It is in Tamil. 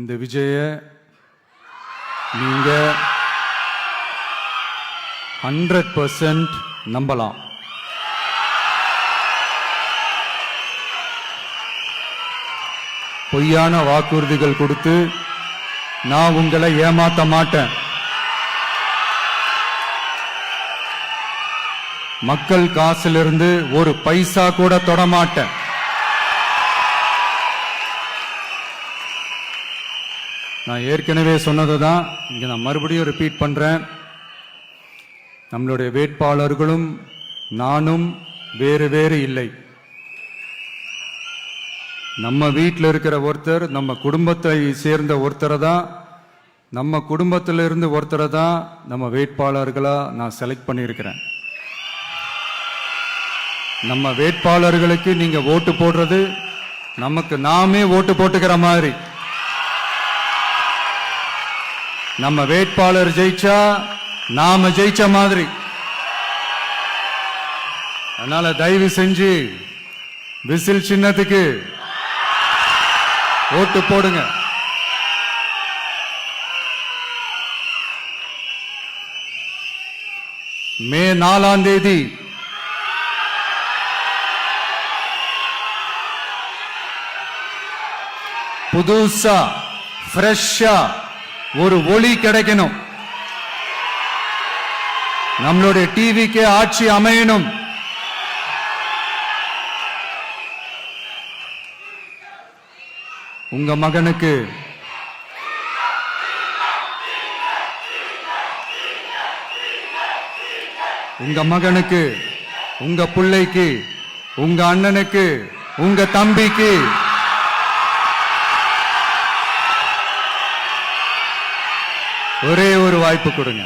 இந்த விஜய நீங்க 100% நம்பலாம். பொய்யான வாக்குறுதிகள் கொடுத்து நான் உங்களை ஏமாத்த மாட்டேன். மக்கள் காசிலிருந்து ஒரு பைசா கூட தொட மாட்டேன். நான் ஏற்கனவே சொன்னதுதான் இங்க நான் மறுபடியும் ரிப்பீட் பண்றேன். நம்மளுடைய வேட்பாளர்களும் நானும் வேறு வேறு இல்லை. நம்ம வீட்டில் இருக்கிற ஒருத்தர் நம்ம குடும்பத்தை சேர்ந்த ஒருத்தரை தான், நம்ம குடும்பத்திலிருந்து ஒருத்தரை தான் நம்ம வேட்பாளர்களா நான் செலக்ட் பண்ணியிருக்கிறேன். நம்ம வேட்பாளர்களுக்கு நீங்க ஓட்டு போடுறது நமக்கு நாமே ஓட்டு போட்டுக்கிற மாதிரி. நம்ம வேட்பாளர் ஜெயிச்சா நாம ஜெயிச்ச மாதிரி. அதனால தயவு செஞ்சு விசில் சின்னத்துக்கு ஓட்டு போடுங்க. மே 4ஆம் தேதி புதுசா ஃப்ரெஷ்ஷா ஒரு ஒளி கிடைக்கணும். நம்மளுடைய டிவிக்கு ஆட்சி அமையணும். உங்க மகனுக்கு உங்க பிள்ளைக்கு உங்க அண்ணனுக்கு உங்க தம்பிக்கு ஒரே ஒரு வாய்ப்பு கொடுங்க.